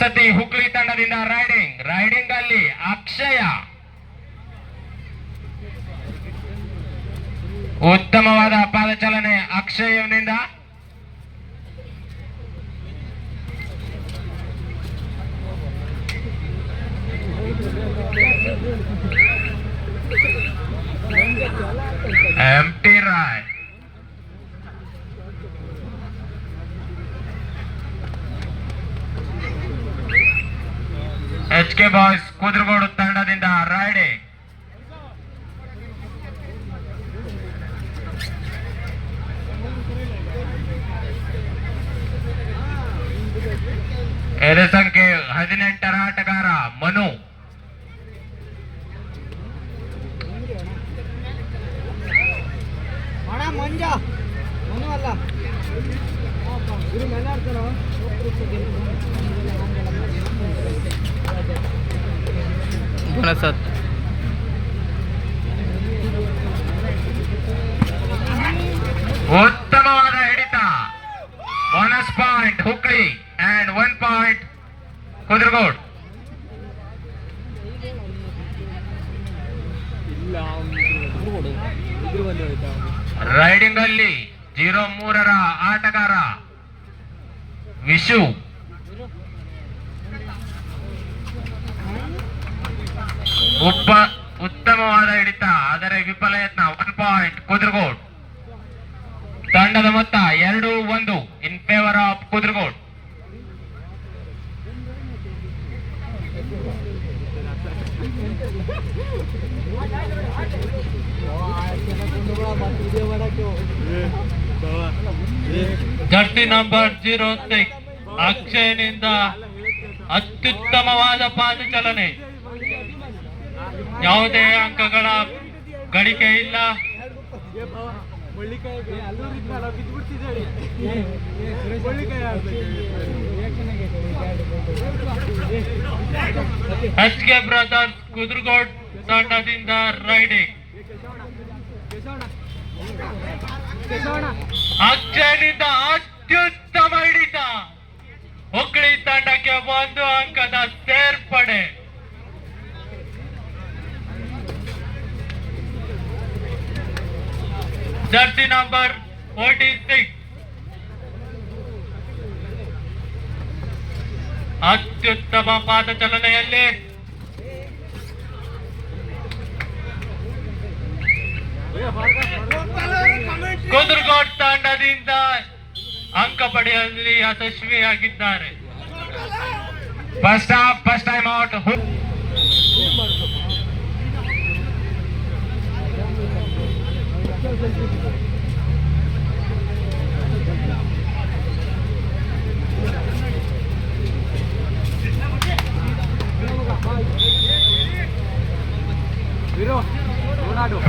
ಸತಿ ಹುಕ್ಳಿ ತಂಡದಿಂದ ರೈಡಿಂಗ್ ಅಲ್ಲಿ ಅಕ್ಷಯ ಉತ್ತಮವಾದ ಪಾದಚಾಲನೆ ಅಕ್ಷಯನಿಂದ. ಎಂಟಿ ರಾಯ್ HK ಬಾಯ್ಸ್ ಕುದ್ರಗೋಡು ತಂಡದಿಂದ ರೈಡಿಂಗ್. ಎದೆ ಸಂಖ್ಯೆ 18ರ ಆಟಗಾರ ಮನು. ಉತ್ತಮವಾದ ಹಿಡಿತ. Bonus point Hukli and 1 point Kudragod. Raiding ಅಲ್ಲಿ 03ರ ಆಟಗಾರ ವಿಶು. ಉತ್ತಮವಾದ ಹಿಡಿತ, ಆದರೆ ವಿಫಲ ಯತ್ನ. 1 ಪಾಯಿಂಟ್ ಕುದ್ರಗೋಡ್. ತಂಡದ ಮೊತ್ತ 2-1 in favour of Kudragod. Jersey number 06 ಅಕ್ಷಯನಿಂದ ಅತ್ಯುತ್ತಮವಾದ ಪಾದಚಾಲನೆ. ಯಾವುದೇ ಅಂಕಗಳ ಗಳಿಕೆ ಇಲ್ಲ. HK ಬ್ರದರ್ಸ್ ಕುದ್ರಗೋಡ್ ತಂಡದಿಂದ ರೈಡಿಂಗ್. ಅಕ್ಷಯನಿಂದ ಅತ್ಯುತ್ತಮ ಹಿಡಿತ. ಹುಕ್ಳಿ ತಂಡಕ್ಕೆ 1 ಅಂಕದ ಸೇರ್ಪಡೆ. ಜರ್ಸಿ ನಂಬರ್ 46 ಅತ್ಯುತ್ತಮ ಪಾದಚಲನೆಯಲ್ಲಿ ಕುದ್ರಗೋಡ್ ತಂಡದಿಂದ ಅಂಕ ಪಡೆಯುವಲ್ಲಿ ಯಶಸ್ವಿಯಾಗಿದ್ದಾರೆ. First time out.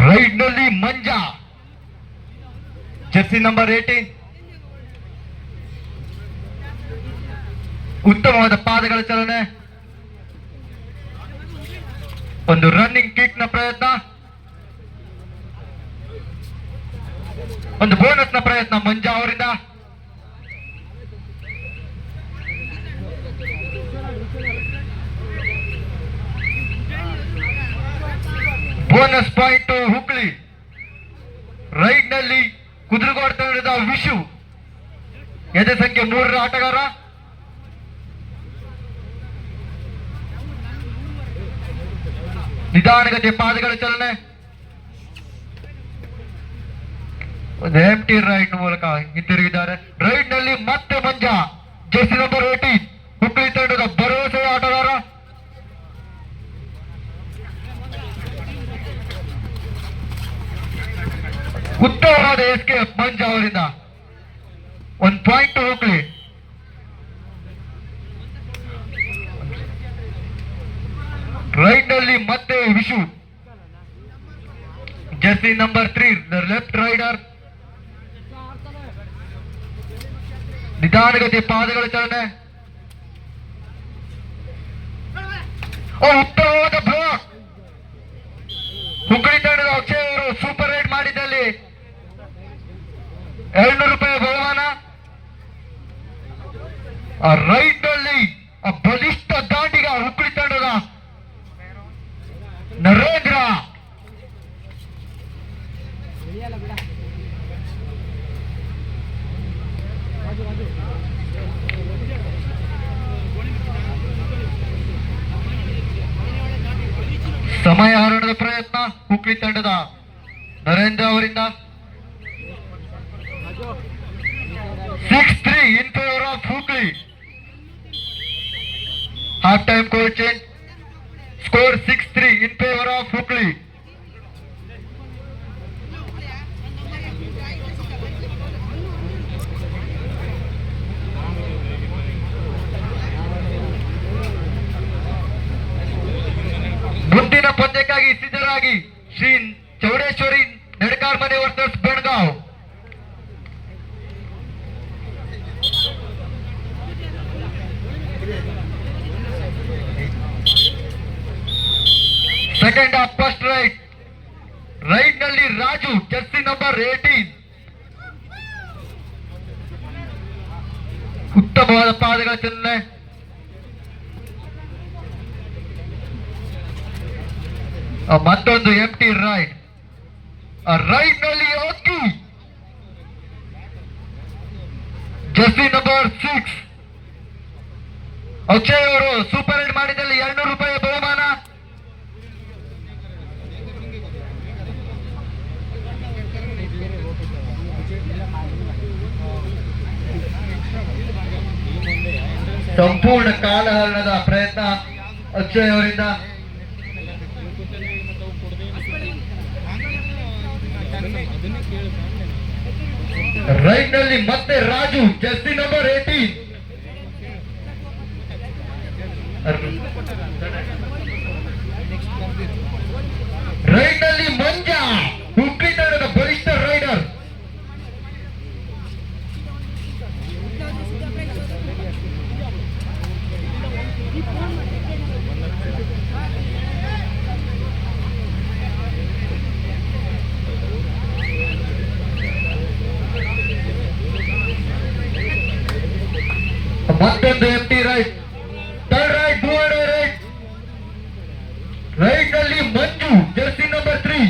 ರೈಡ್ ನಲ್ಲಿ ಮಂಜಾ, ಜರ್ಸಿ ನಂಬರ್ 18. ಉತ್ತಮವಾದ ಪಾದಗಳ ಚಲನೆ, ಒಂದು ರನ್ನಿಂಗ್ ಕಿಕ್ ನ ಪ್ರಯತ್ನ, ಒಂದು ಬೋನಸ್ ನ ಪ್ರಯತ್ನ ಮಂಜಾ ಅವರಿಂದ. Bonus point ಹುಕ್ಳಿ. ರೈಡ್ ನಲ್ಲಿ ಕುದ್ರಗೋಡ್ ತಂಡದ ವಿಶು, ಎದೆ ಸಂಖ್ಯೆ 3ರ ಆಟಗಾರ. ನಿಧಾನಗತಿಯ ಪಾದಗಳ ಚಲನೆ, ಒಂದು ಎಂಟಿ ರೈಡ್ ಮೂಲಕ ಹಿಂತಿರುಗಿದ್ದಾರೆ. ರೈಡ್ ನಲ್ಲಿ ಮತ್ತೆ ಮಂಜಾ, ಜರ್ಸಿ ನಂಬರ್ 18 ಹುಕ್ಳಿ ತಂಡದ ಭರವಸೆಯ ಆಟಗಾರ. ಉತ್ತಮವಾದ ಎಸ್ಕೇಪ್ ಮಂಜಾ ಅವರಿಂದ. 1 ಪಾಯಿಂಟ್ ಹುಕ್ಳಿ. ರೈಟ್ ನಲ್ಲಿ ಮತ್ತೆ ವಿಶು, ಜರ್ಸಿ ನಂಬರ್ 3 ದ ಲೆಫ್ಟ್ ರೈಡರ್. ನಿಧಾನಗತಿ ಪಾದಗಳ ಚಲನೆ, ಉತ್ತಮವಾದ ಬ್ಲಾಕ್. ಹುಕ್ಕಳಿ ತಂಡದ ಅಕ್ಷಯ್ ಅವರು ಸೂಪರ್ ರೈಡ್ ಮಾಡಿದ್ದಲ್ಲಿ 200 ರೂಪಾಯಿ ಬಹುಮಾನ. ರೈಟ್ ನಲ್ಲಿ ಸಮಯ ಹರಣದ ಪ್ರಯತ್ನ ಹುಕ್ಲಿ ತಂಡದ ನರೇಂದ್ರ ಅವರಿಂದ 6-3 in favor of Hukli. Half time goal change. Score 6-3 in favor of Hukli. ಮುಂದಿನ ಪಂದ್ಯಕ್ಕಾಗಿ ಸಿದ್ಧರಾಗಿ ಶ್ರೀ ಚೌಡೇಶ್ವರಿ ನಡ್ಕಾರ್ ಮನೆ versus Belgaum. Second half first right ನಲ್ಲಿ ರಾಜು ಜರ್ಸಿ ನಂಬರ್ 18. ಉತ್ತಮವಾದ ಪಾದಗಳ ಚಲನೆ. ಮತ್ತೊಂದು ಎಂಟಿ ರೈಟ್ ನಲ್ಲಿ ಓಕೆ ಜರ್ಸಿ ನಂಬರ್ 6 ಅಕ್ಷಯ್ ಅವರು ಸೂಪರ್ ಹಿಟ್ ಮಾಡಿದಲ್ಲಿ 200 ರೂಪಾಯಿ ಬಹುಮಾನ. ಸಂಪೂರ್ಣ ಕಾಲಹರಣದ ಪ್ರಯತ್ನ ಅಕ್ಷಯ್ ಅವರಿಂದ. ರೈಟ್ ನಲ್ಲಿ ಮತ್ತೆ ರಾಜು ಜರ್ಸಿ ನಂಬರ್ 18. ರೈಟ್ ನಲ್ಲಿ ಮಂಜಾ ಹುಕ್ಲಿ ತಂಡದ ಬಲಿಷ್ಠ ರೈಡರ್. ಮತ್ತೊಂದು ಎಂಟಿ ರೈಟ್ ಥರ್ಡ್ ರೈಟ್ ರೈಟ್ ನಲ್ಲಿ ಮಂಜು ಜರ್ಸಿ ನಂಬರ್ 3.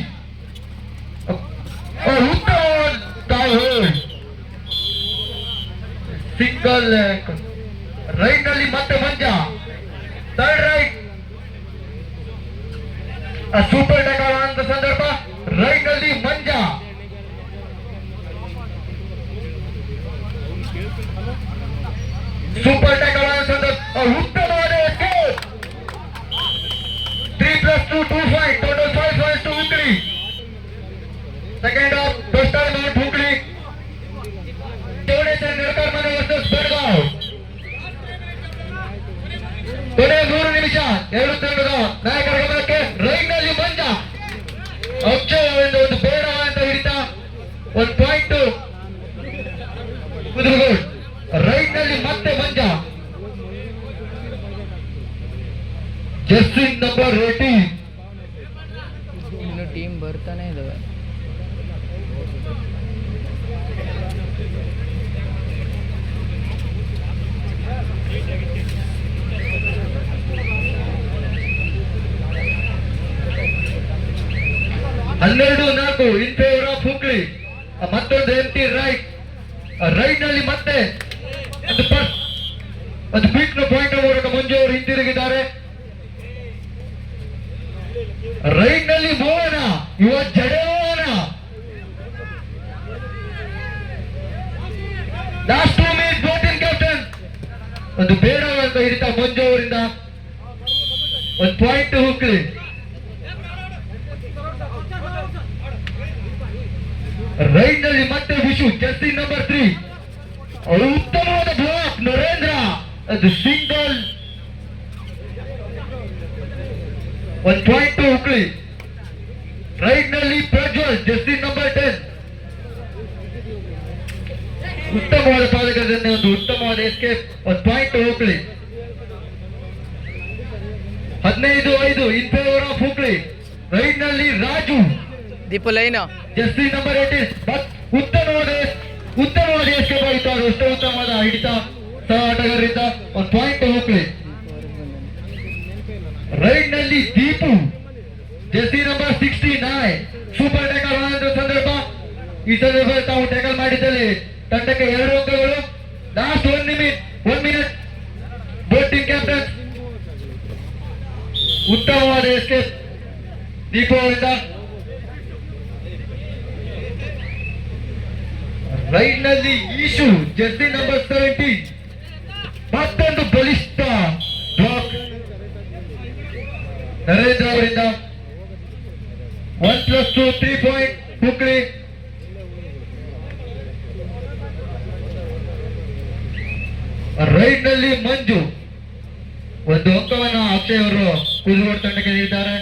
ಸಿಂಗಲ್ ರೈಟ್ ನಲ್ಲಿ ಮತ್ತೆ Manja third right super tech ಅಂತ ಸಂದರ್ಭ. ರೈಟ್ ನಲ್ಲಿ ಮಂಜಾ ಸೂಪರ್ ಟೆಕ್ ಸಂದರ್ಭ. ಉತ್ತಮವಾದ 3+2 2-5 total 5 points to Hukli. Second half first time out Hukli. Chowdeshwari Nadkar ಮನೆ ವರ್ಸಸ್ ಬೆಳಗಾವ್. ಕೊನೆ 3 ನಿಮಿಷ ಎರಡು ತಂಡದ ನಾಯಕರ ಗಮನಕ್ಕೆ. ರೈಟ್ ನಲ್ಲಿ ಮಂಜಾ ಅಕ್ಷಯ್ ಅವರಿಂದ ಒಂದು ಬೇಡ ಅಂತ ಹಿಡಿತ 1 ಪಾಯಿಂಟ್ ಕುದುರೆಗೋಡ್. ರೈಟ್ ನಲ್ಲಿ ಮತ್ತೆ ಮಂಜಾ ಜರ್ಸಿ ನಂಬರ್ 18. ಇನ್ನು ಟೀಮ್ ಬರ್ತಾನೆ ಇದಾವೆ. ಹನ್ನೆರಡು 4 ಇನ್ ಫೇವರ್ ಆಫ್ ಹುಕ್ಲಿ. ಮತ್ತೊಂದು ಎಂಟಿ ರೈಟ್ ನಲ್ಲಿ ಮತ್ತೆ ಅದು ಕ್ವಿಕ್ ಪಾಯಿಂಟ್ ಮೂಲಕ ಮಂಜು ಅವರು ಹಿಂತಿರುಗಿದ್ದಾರೆ. ರೈಟ್ ನಲ್ಲಿ ಮೋಹನ ಯುವ ಜಡೇವನ ಲಾಸ್ಟ್ 2 minutes ಬ್ಯಾಟಿಂಗ್ ಕ್ಯಾಪ್ಟನ್ ಒಂದು ಬೇಡ ಅಂತ ಹಿಡಿತ ಮಂಜು ಅವರಿಂದ 1 ಪಾಯಿಂಟ್ ಹುಕ್ಲಿ. ರೈಟ್ ನಲ್ಲಿ ಮತ್ತೆ ವಿಶು ಜರ್ಸಿ ನಂಬರ್ 3 ಅವರು ಉತ್ತಮವಾದ ಬ್ಲಾಕ್ ನರೇಂದ್ರ ಅದು single 1 point to Hukli. Right ನಲ್ಲಿ ಪ್ರಜ್ವಲ್ ಜರ್ಸಿ ನಂಬರ್ 10 ಉತ್ತಮವಾದ ಪಾದಕದಿಂದ ಒಂದು ಉತ್ತಮವಾದ escape 1 point to Hukli. 15-5 in favour of Hukli. Right ನಲ್ಲಿ Raju Deepu line jersey number 18 but ಉತ್ತಮವಾದ ಎಸ್ಕೇಪ್ ಆಯಿತು. ಅದು ಅಷ್ಟೇ ಉತ್ತಮವಾದ ಹಿಡಿತ ಸಹ ಆಟಗಾರರಿಂದ 1 ಪಾಯಿಂಟ್ ಹುಕ್ಲಿ. ರೈಟ್ ನಲ್ಲಿ Deepu Jersey number 69 super tech ಸಂದರ್ಭ ಈ ಸಂದರ್ಭದಲ್ಲಿ ತಾವು ಟ್ಯಾಕಲ್ ಮಾಡಿದ್ದಲ್ಲಿ ತಂಡಕ್ಕೆ 2 ಅಂಕಗಳು. Last 1 minute both team captain ಉತ್ತಮವಾದ ಎಸ್ಕೇಪ್ ದೀಪು ಅವರಿಂದ. ರೈಟ್ ನಲ್ಲಿ ಈಶು ಜರ್ಸಿ ನಂಬರ್ 70 ಮತ್ತೊಂದು ಬಲಿಷ್ಠ ಬ್ಲಾಕ್ ನರೇಂದ್ರ ಅವರಿಂದ. 1+2 3 ಪಾಯಿಂಟ್ ಹುಕ್ಳಿ. ರೈಟ್ ನಲ್ಲಿ ಮಂಜು 1 ಅಂಕವನ್ನು ಅಕ್ಷಯ್ ಅವರು ಕುದುಗೋಡ್ ತಂಡಕ್ಕೆ ನೀಡಿದ್ದಾರೆ.